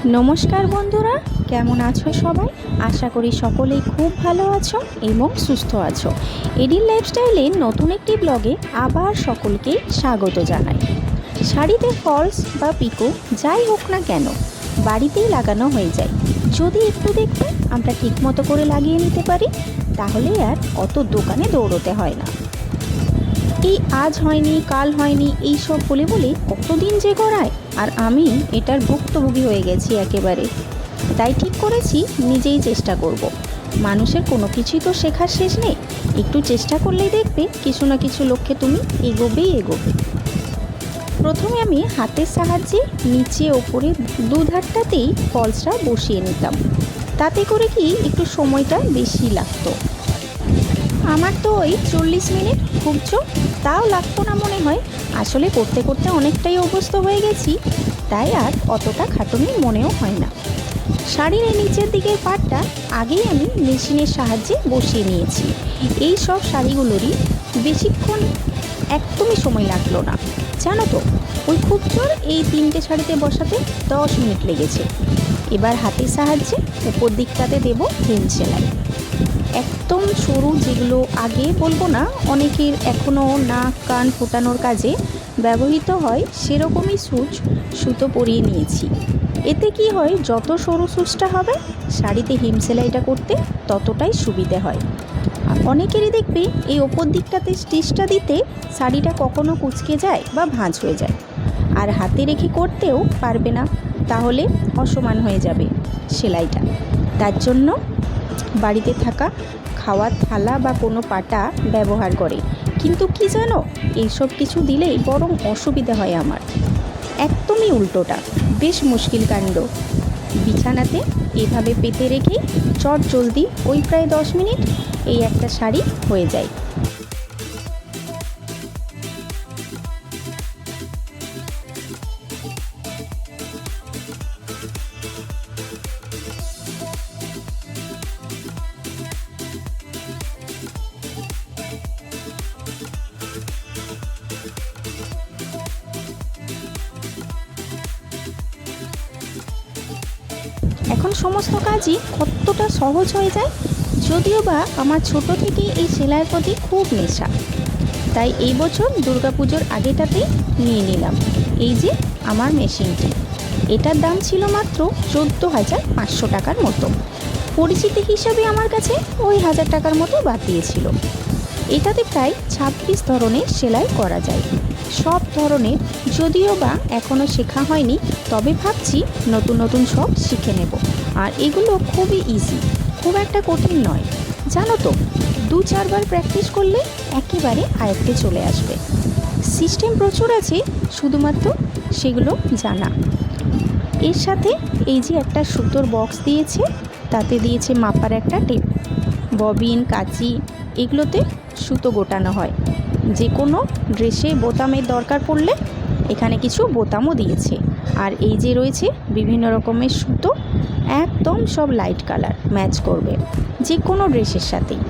নমস্কার বন্ধুরা, কেমন আছো সবাই? আশা করি সকলেই খুব ভালো আছো এবং সুস্থ আছো। এডির লাইফস্টাইলের নতুন একটি ব্লগে আবার সকলকে স্বাগত জানাই। শাড়িতে ফলস বা পিকো যাই হোক না কেন বাড়িতেই লাগানো হয়ে যায়। যদি একটু দেখবে আমরা ঠিকমতো করে লাগিয়ে নিতে পারি, তাহলে আর অত দোকানে দৌড়তে হয় না। এই আজ হয়নি কাল হয়নি এই সব বলে বলে কতদিন যে গড়ায়, আর আমি এটার ভুক্তভোগী হয়ে গেছি একেবারে। তাই ঠিক করেছি নিজেই চেষ্টা করব। মানুষের কোনো কিছুই তো শেখার শেষ নেই, একটু চেষ্টা করলেই দেখবে কিছু না কিছু লক্ষ্যে তুমি এগোবেই এগোবে। প্রথমে আমি হাতের সাহায্যে নিচে ওপরে দুধারটাতেই ফলসটা বসিয়ে নিতাম। তাতে করে কি একটু সময়টা বেশি লাগতো। আমার তো ওই 40 মিনিট খুব জোর তাও লাগতো না মনে হয়। আসলে করতে করতে অনেকটাই অভ্যস্ত হয়ে গেছি, তাই আর অতটা খাটুনি মনেও হয় না। শাড়ির এই নিচের দিকের পাটটা আগেই আমি মেশিনের সাহায্যে বসিয়ে নিয়েছি। এই সব শাড়িগুলোরই বেশিক্ষণ একদমই সময় লাগলো না, জানো তো। ওই খুব জোর এই 3টে শাড়িতে বসাতে 10 মিনিট লেগেছে। এবার হাতের সাহায্যে উপর দিকটাতে দেবো হেম সেলাই। একদম সরু, যেগুলো আগে বলবো না, অনেকের এখনও নাক কান ফোটানোর কাজে ব্যবহৃত হয়, সেরকমই সুতো পরিয়ে নিয়েছি। এতে কি হয়, যত সরু সুচটা হবে শাড়িতে হেম সেলাইটা করতে ততটাই সুবিধে হয়। অনেকেরই দেখবে এই ওপর দিকটাতে স্টিচটা দিতে শাড়িটা কখনো কুঁচকে যায় বা ভাঁজ হয়ে যায়, আর হাতে রেখে করতেও পারবে না, তাহলে অসমান হয়ে যাবে সেলাইটা। তার জন্য বাড়িতে থাকা খাওয়ার থালা বা কোনো পাটা ব্যবহার করে। কিন্তু কি জানো, এইসব কিছু দিলেই বরং অসুবিধা হয় আমার। একদমই উল্টোটা, বেশ মুশকিল কাণ্ড। বিছানাতে এভাবে পেতে রেখেই চট জলদি ওই প্রায় 10 মিনিট এই একটা শাড়ি হয়ে যায়। এখন সমস্ত কাজই কতটা সহজ হয়ে যায়। যদিও বা আমার ছোট থেকেই এই সেলাইয়ের প্রতি খুব নেশা, তাই এই বছর দুর্গাপুজোর আগেটাতেই নিয়ে নিলাম এই যে আমার মেশিনটি। এটার দাম ছিল মাত্র 14,500 টাকার মতো। পরিচিতি হিসাবে আমার কাছে ওই 1000 টাকার মতো বাদ দিয়েছিল। এটাতে প্রায় 26 ধরনের সেলাই করা যায়, সব ধরনের। যদিও বা এখনও শেখা হয়নি, তবে ভাবছি নতুন নতুন সব শিখে নেব। আর এগুলো খুবই ইজি, খুব একটা কঠিন নয়, জানো তো। 2-4 বার প্র্যাকটিস করলে একেবারে আয়ত্তে চলে আসবে। সিস্টেম প্রচুর আছে, শুধুমাত্র সেগুলো জানা। এর সাথে এই যে একটা সুতোর বক্স দিয়েছে, তাতে দিয়েছে মাপার একটা টেপ, ববিন, কাঁচি, এগুলোতে সুতো গোটানো হয়। যে কোনো ড্রেসে বোতামের দরকার পড়লে এখানে কিছু বোতামও দিয়েছে। আর এই যে রয়েছে বিভিন্ন রকমের সুতো, একদম সব লাইট কালার, ম্যাচ করবে যে কোনো ড্রেসের সাথেই।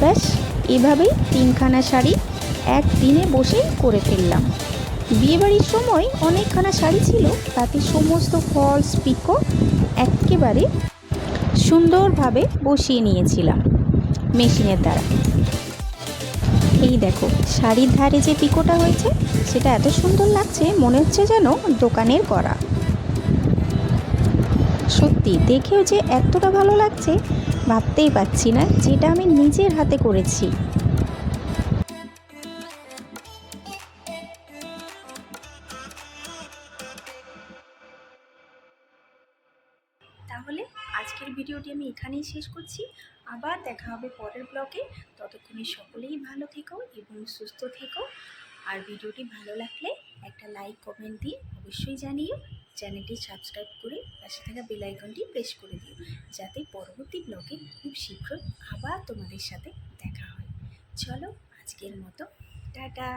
ব্যাস, এভাবেই 3খানা শাড়ি একদিনে বসেই করে ফেললাম। বিয়েবাড়ির সময় অনেকখানা শাড়ি ছিল, তাতে সমস্ত ফলস পিকো একেবারে সুন্দরভাবে বসিয়ে নিয়েছিলাম মেশিনের দ্বারা। এই দেখো শাড়ির ধারে যে পিকোটা হয়েছে সেটা এত সুন্দর লাগছে, মনে হচ্ছে যেন দোকানের করা। সত্যি দেখেও যে এতটা ভালো লাগছে ভাবতেই পারছি না, যেটা আমি নিজের হাতে করেছি। তাহলে আজকের ভিডিওটি আমি এখানেই শেষ করছি। আবার দেখা হবে পরের ব্লগে। ততক্ষণে সকলেই ভালো থেকো এবং সুস্থ থেকো। আর ভিডিওটি ভালো লাগলে একটা লাইক কমেন্ট দিয়ে অবশ্যই জানিও। চ্যানেলটি সাবস্ক্রাইব করে পাশে থাকা বেল আইকনটি প্রেস করে দিও, যাতে পরবর্তী ব্লগে খুব শীঘ্রই আবার তোমাদের সাথে দেখা হয়। চলো আজকের মতো টাটা।